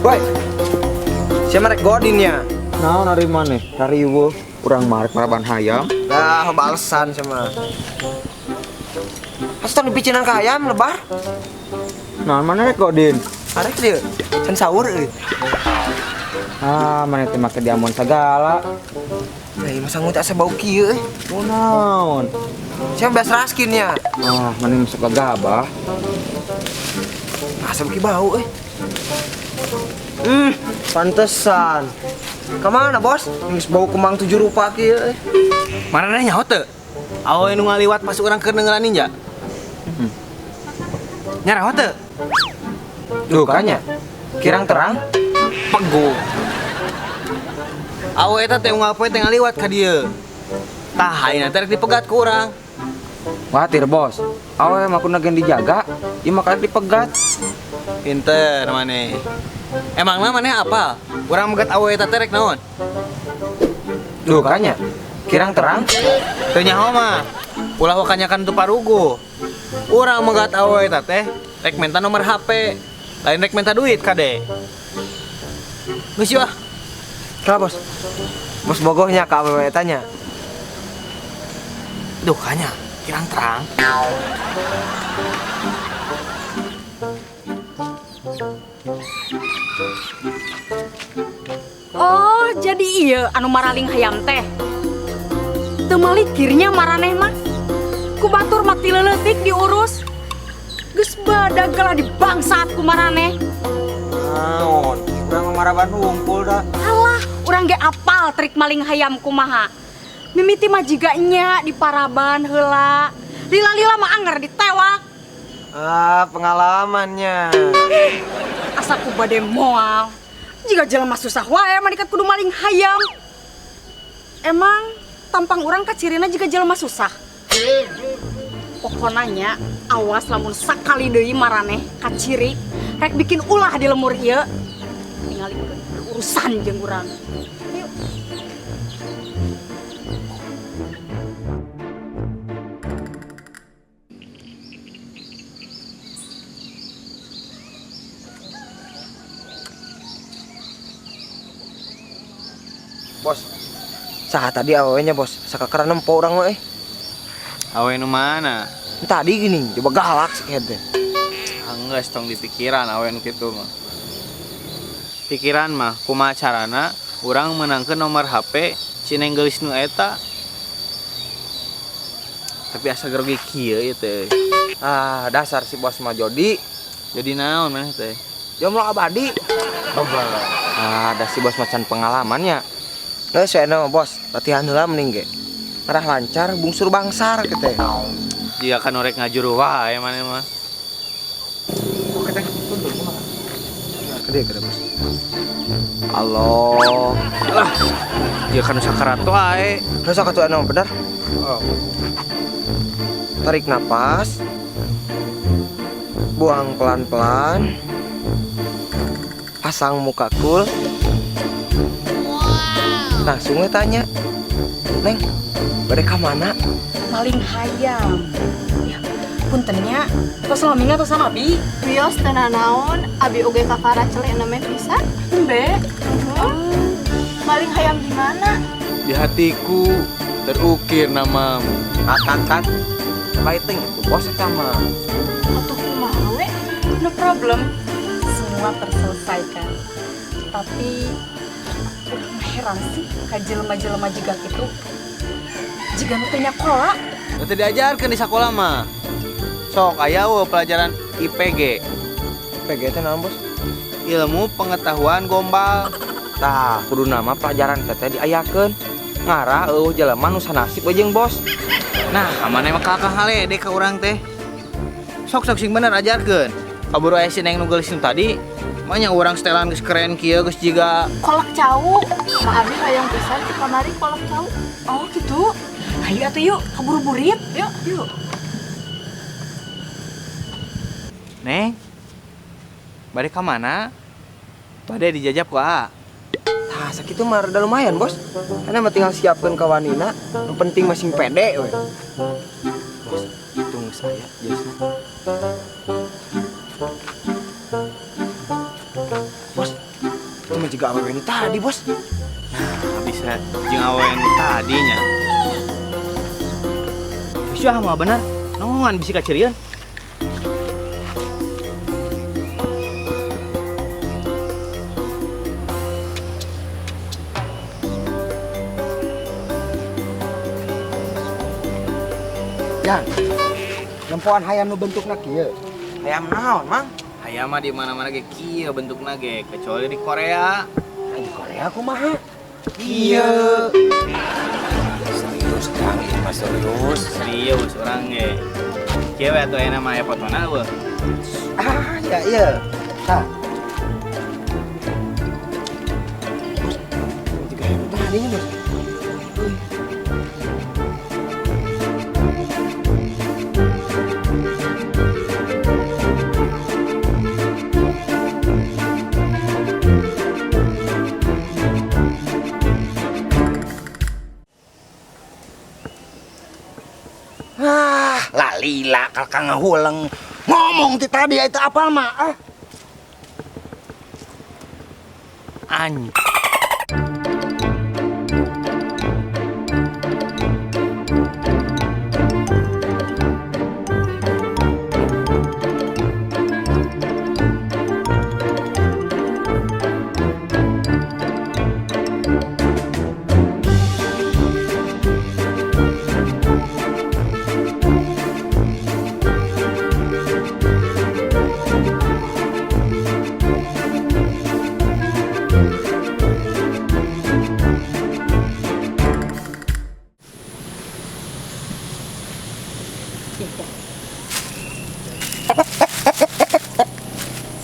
Boy, siapa rek godinnya? Nah, dari mana? Dari ibu kurang marek maraban hayam. Dah, balesan sama. Asal dipicinan ke ayam lebar. Nah, mana rek godin? Arek dia, can sahur euy. Ah, mana teh make diamon segala. Hei, masa ngutak sabau kieu euy. Oh, naon? Siapa beas raskinnya? Ah, mana masuk ke gabah. Asam ki bau euy. Pantesan. Kemana bos? Nges bau kemang 7 rupa kieu euy. Mana nanya teu? Awe nu ngaliwat pas urang keur nenggelan ninja. Nyarah teu? Duh, kanya. Kirang terang. Pego. Awe eta teh unggal poe teh ngaliwat ka dieu. Tah ayeuna teh rek dipegat ku urang. Khawatir, Bos. Awe mah kuna gen dijaga, ieu mah kada dipegat. Pinter maneh. Emangna maneh apa? Urang megat awe eta teh rek naon? Duh, kanya. Kirang terang. Teu nyaho mah. Ulah wakanyakan tu parugo. Urang megat awe eta teh rek minta nomor HP. Lain rek minta duit kade. Geus yeuh. Ka bos? Bos bogohnya ka awewe tanya. Duh kanya, kirang terang. Oh, jadi iya anu maraling hayam teh. Teu malikirnya maraneh mah. Ku batur mati leuletik diurus. Geus badag lah dibangsat ku maraneh. Naon? Urang maraban hungkul dah. Alah, urang ge apal trik maling hayam kumaha. Mimiti mah jiga nya di paraban heula. Lila-lila mah anger ditewak. Ah, pengalamannya. Asa ku bade moal. Jika jelema susah wae mah dikat kudu maling hayam. Emang tampang urang kacirina jika jelema susah. Pokoknya awas lamun sakali deui maraneh kaciri rek bikin ulah di lemur ieu. Tingalikeun urusan jeung urang. Yuk. Bos. Saha tadi awenya bos? Sakakaran nempo urang mah Awe nu mana? Tadi gini, coba galak sih kayaknya. Anggeus tong dipikiran awe nu kitu mah. Pikiran mah kumaha carana urang menangkeun nomor HP si Neng geulis nu eta. Tapi asa grogi kieu ieu teh. Ah, dasar si bos mah jodi. Jadi naon maneh teh? Jomblo abadi. Ah, ada si bos macan pengalamannya. Nah, saya nama bos, latihan heula mending ge. Arah lancar, bungsur bangsar gitu. Jika kan orek ngajur wae maneh mah. Gede bos. Allah. Alah. Jika kan sakarat wae. Rasa katu anu bener. Tarik napas. Buang pelan-pelan. Pasang muka cool. Langsung we tanya. Neng, bade ka mana? Maling hayam. Ya, puntennya tos laminga tos abi. Bios tenan naon, abi oge kakara celek na bisa. Embe. Maling hayam di mana? Di hatiku terukir namamu. Kat. Fighting itu bos eta mah. Atuh kumaha we? No problem. Semua terselesaikan. Tapi udah heran sih ka jelema-jelema jiga kitu. Jiga nu teh nyakola. Teu diajarkeun di sekolah mah. Sok aya we pelajaran IPG. PG teh naon bos? Ilmu pengetahuan gombal. Tah, kudu nama pelajaran teh diayakeun. Ngarah jelema nu sanasib we jeung bos. Nah, amaneh mah kakak halede ka urang teh. Sok sing bener ajarkeun. Kaburu aya si Neng nu geulis nu tadi, banyak urang setelan geus keren kieu geus jiga Kolak cau. Ma abi hayang pisan di kamari kolak cau. Oh gitu. Hayu atuh yuk, kaburu burit. Yuk. Neng. Bade ka mana? Bade dijajab ku A. Tah, sakitu mah rada lumayan bos. Karena mah tinggal siapkeun ka wanina. Nu penting masing pede we. Bos, tunggu saya jasna. Bos, mah juga awewe nu tadi, Bos. Bisa jeung awewe nu tadinya. Syah mah bener. Nongan bisi kacirian. Yang nempoan hayam nu bentukna kieu. Hayam naon, Mang? Hayam mah di mana-mana ge kieu bentukna ge, kecuali di Korea. Di Korea kumaha? Iya. Serius Kang, ieu mah serius. Serius orang ge. Cewek atuh aya mah aya fotona weuh. Ah, ya iya. Tah. Bos, tiga hayam nu tadinya, Bos. Lila kakak ngahulang ngomong ti tadi itu apa mah Anj.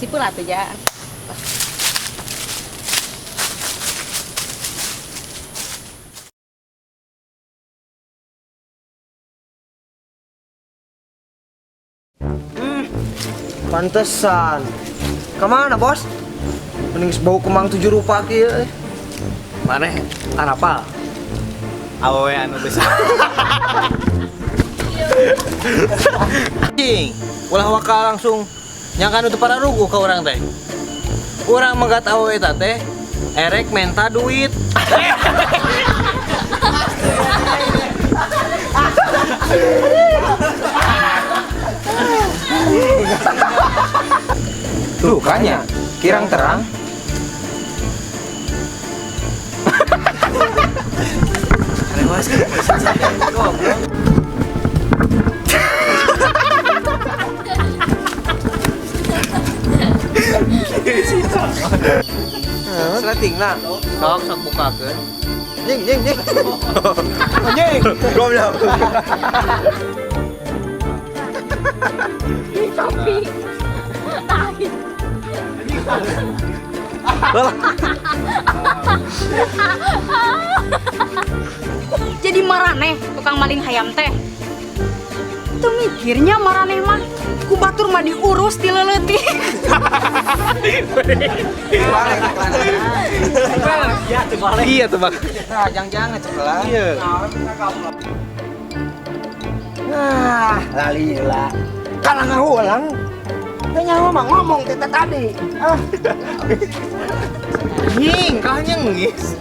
Sipul atuh ja. Pantesan. Kemana, Bos? Mending bau kemang 7 rupa kieu. Maneh tan apal? Awewe anu besar. Anjing, ulah waka langsung nyangka nu teu pararugu ka urang teh. Urang manggat awewe eta teh erek menta duit. Tuh kanya, kirang terang. Seleting lah. Sok bukakeun. Jing. Anjing. Goblok. Jadi maraneh tukang maling hayam teh. Tuh mikirnya maraneh mah ku batur mah diurus di leuletik. Iya tuh, Bang. Nah, jangan cekelah. Iya. Lila kalau ngahulang tanya ngomong kita tadi Anjing, kah nyengis.